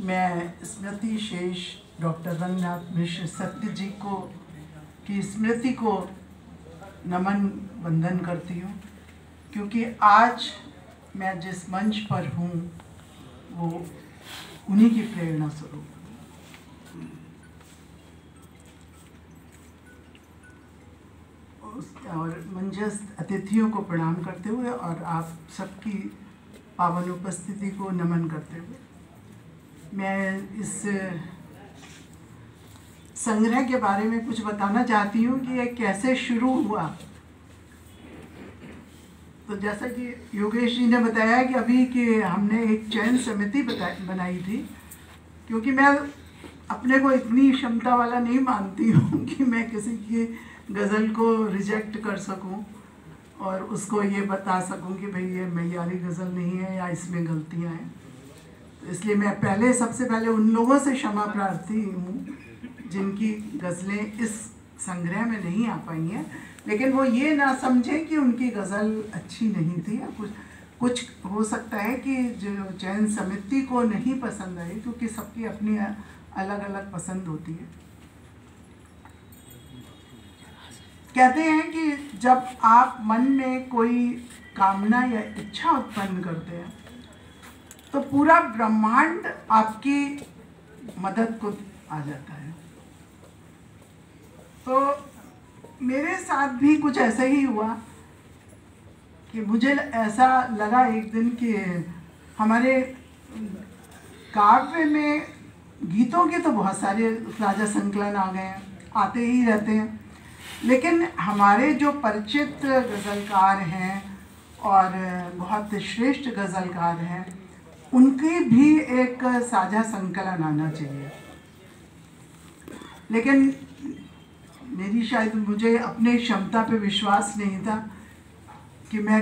मैं स्मृति शेष डॉक्टर रंगनाथ मिश्र सत्य जी को की स्मृति को नमन वंदन करती हूँ, क्योंकि आज मैं जिस मंच पर हूँ वो उन्हीं की प्रेरणा स्वरूप। और मंचस्थ अतिथियों को प्रणाम करते हुए और आप सबकी पावन उपस्थिति को नमन करते हुए मैं इस संग्रह के बारे में कुछ बताना चाहती हूँ कि ये कैसे शुरू हुआ। तो जैसा कि योगेश जी ने बताया कि अभी कि हमने एक चयन समिति बनाई थी, क्योंकि मैं अपने को इतनी क्षमता वाला नहीं मानती हूँ कि मैं किसी की गज़ल को रिजेक्ट कर सकूँ और उसको ये बता सकूँ कि भाई ये मयारी गज़ल नहीं है या इसमें गलतियाँ हैं। तो इसलिए मैं सबसे पहले उन लोगों से क्षमा प्रार्थी हूँ जिनकी गज़लें इस संग्रह में नहीं आ पाई हैं, लेकिन वो ये ना समझें कि उनकी गज़ल अच्छी नहीं थी या कुछ हो सकता है कि जो चयन समिति को नहीं पसंद आई, क्योंकि सबकी अपनी अलग अलग पसंद होती है। कहते हैं कि जब आप मन में कोई कामना या इच्छा उत्पन्न करते हैं तो पूरा ब्रह्मांड आपकी मदद को आ जाता है। तो मेरे साथ भी कुछ ऐसा ही हुआ कि मुझे ऐसा लगा एक दिन कि हमारे काव्य में गीतों के तो बहुत सारे राजा संकलन आ गए हैं, आते ही रहते हैं, लेकिन हमारे जो परिचित गज़लकार हैं और बहुत श्रेष्ठ गज़लकार हैं उनकी भी एक साझा संकलन आना चाहिए। लेकिन मुझे अपने क्षमता पे विश्वास नहीं था कि मैं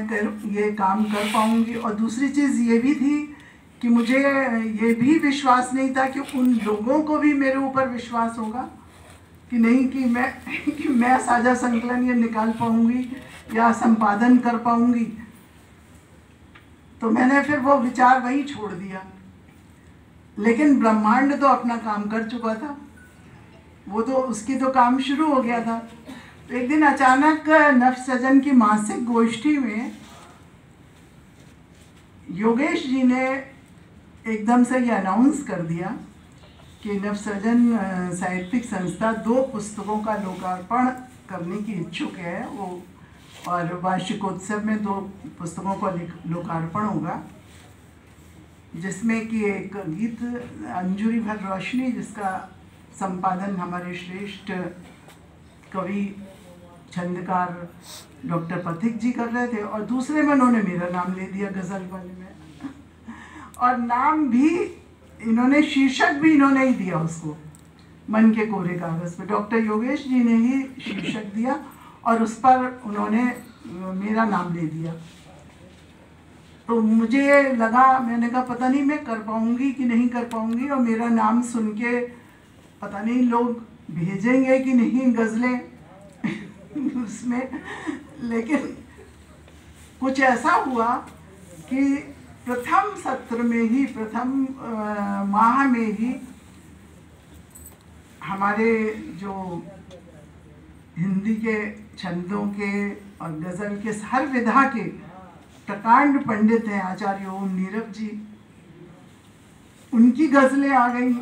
ये काम कर पाऊँगी, और दूसरी चीज़ ये भी थी कि मुझे ये भी विश्वास नहीं था कि उन लोगों को भी मेरे ऊपर विश्वास होगा कि नहीं कि मैं साझा संकलन ये निकाल पाऊँगी या संपादन कर पाऊँगी। तो मैंने फिर वो विचार वहीं छोड़ दिया। लेकिन ब्रह्मांड तो अपना काम कर चुका था, वो तो उसकी तो काम शुरू हो गया था। तो एक दिन अचानक नवसृजन की मासिक गोष्ठी में योगेश जी ने एकदम से ये अनाउंस कर दिया कि नवसृजन साहित्यिक संस्था 2 पुस्तकों का लोकार्पण करने की इच्छुक है वो, और वार्षिकोत्सव में 2 पुस्तकों का लोकार्पण होगा, जिसमें कि एक गीत अंजुरी भर रोशनी जिसका संपादन हमारे श्रेष्ठ कवि छंदकार डॉक्टर पथिक जी कर रहे थे, और दूसरे में उन्होंने मेरा नाम ले दिया गज़ल वाले में और नाम भी इन्होंने, शीर्षक भी इन्होंने ही दिया उसको, मन के कोरे कागज़ पे डॉक्टर योगेश जी ने ही शीर्षक दिया और उस पर उन्होंने मेरा नाम ले दिया। तो मुझे लगा, मैंने कहा पता नहीं मैं कर पाऊँगी कि नहीं कर पाऊँगी, और मेरा नाम सुन के पता नहीं लोग भेजेंगे कि नहीं गज़लें उसमें। लेकिन कुछ ऐसा हुआ कि प्रथम सत्र में ही, प्रथम माह में ही हमारे जो हिंदी के छंदों के और गज़ल के हर विधा के प्रकांड पंडित हैं आचार्य ओम नीरव जी, उनकी गज़लें आ गई।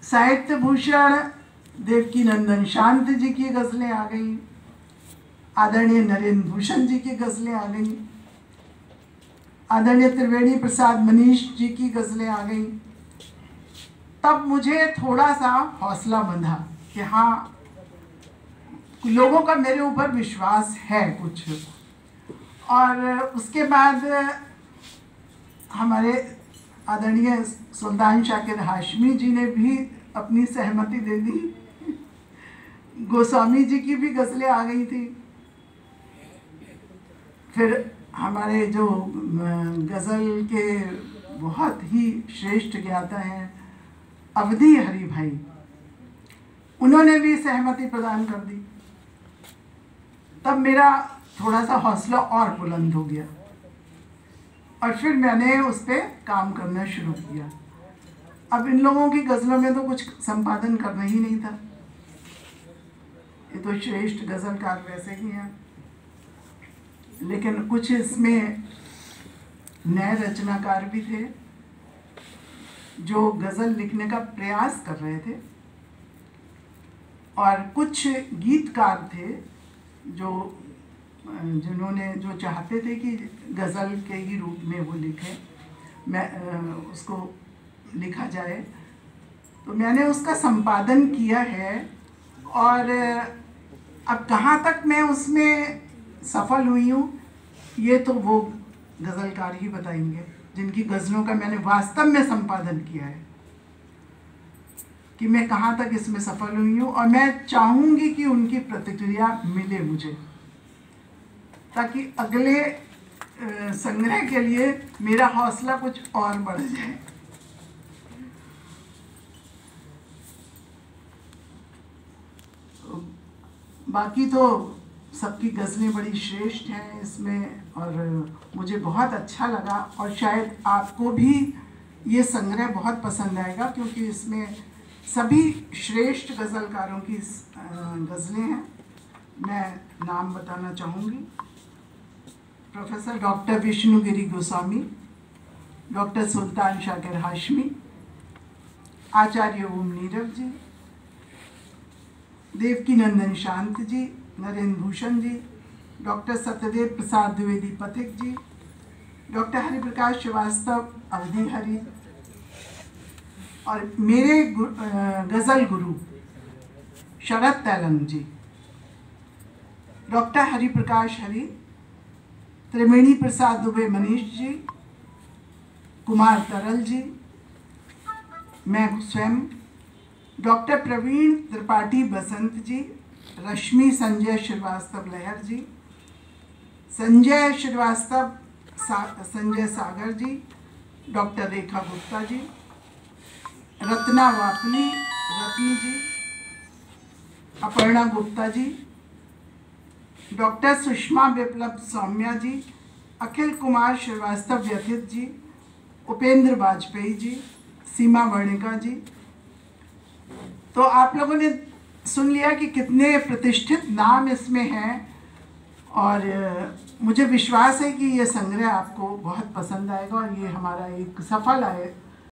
साहित्य भूषण देवकी नंदन शांत जी की गज़लें आ गई, आदरणीय नरेंद्र भूषण जी की गज़लें आ गई, आदरणीय त्रिवेणी प्रसाद मनीष जी की गज़लें आ गई। तब मुझे थोड़ा सा हौसला बंधा कि हाँ, लोगों का मेरे ऊपर विश्वास है कुछ। और उसके बाद हमारे आदरणीय सुल्तान शाकिर हाशमी जी ने भी अपनी सहमति दे दी, गोस्वामी जी की भी गज़लें आ गई थी। फिर हमारे जो गज़ल के बहुत ही श्रेष्ठ ज्ञाता हैं अवधि हरि भाई, उन्होंने भी सहमति प्रदान कर दी। तब मेरा थोड़ा सा हौसला और बुलंद हो गया और फिर मैंने उस पर काम करना शुरू किया। अब इन लोगों की गज़लों में तो कुछ संपादन करना ही नहीं था, ये तो श्रेष्ठ गज़लकार वैसे ही हैं, लेकिन कुछ इसमें नए रचनाकार भी थे जो गज़ल लिखने का प्रयास कर रहे थे, और कुछ गीतकार थे जो चाहते थे कि गज़ल के ही रूप में वो लिखें, उसको लिखा जाए। तो मैंने उसका संपादन किया है, और अब कहाँ तक मैं उसमें सफल हुई हूँ ये तो वो गज़लकार ही बताएंगे जिनकी गज़लों का मैंने वास्तव में संपादन किया है, कि मैं कहाँ तक इसमें सफल हुई हूँ। और मैं चाहूँगी कि उनकी प्रतिक्रिया मिले मुझे, ताकि अगले संग्रह के लिए मेरा हौसला कुछ और बढ़ जाए। बाकी तो सबकी गज़लें बड़ी श्रेष्ठ हैं इसमें, और मुझे बहुत अच्छा लगा, और शायद आपको भी ये संग्रह बहुत पसंद आएगा, क्योंकि इसमें सभी श्रेष्ठ गज़लकारों की गज़लें हैं। मैं नाम बताना चाहूँगी: प्रोफेसर डॉक्टर विष्णुगिरी गोस्वामी, डॉक्टर सुल्तान शाकिर हाशमी, आचार्य ओम नीरव जी, देवकी नंदन शांत जी, नरेंद्र भूषण जी, डॉक्टर सत्यदेव प्रसाद द्विवेदी पथिक जी, डॉक्टर हरिप्रकाश श्रीवास्तव अवधि हरि, और मेरे गज़ल गुरु शरद तैलंग जी, डॉक्टर हरिप्रकाश हरि, त्रिवेणी प्रसाद दुबे मनीष जी, कुमार तरल जी, मैं स्वयं, डॉक्टर प्रवीण त्रिपाठी बसंत जी, रश्मि संजय श्रीवास्तव लहर जी, संजय श्रीवास्तव संजय सागर जी, डॉक्टर रेखा गुप्ता जी, रत्ना वापली रत्नी जी, अपर्णा गुप्ता जी, डॉक्टर सुषमा विप्लव सौम्या जी, अखिल कुमार श्रीवास्तव व्यथित जी, उपेंद्र वाजपेयी जी, सीमा वर्णिका जी। तो आप लोगों ने सुन लिया कि कितने प्रतिष्ठित नाम इसमें हैं, और मुझे विश्वास है कि ये संग्रह आपको बहुत पसंद आएगा, और ये हमारा एक सफल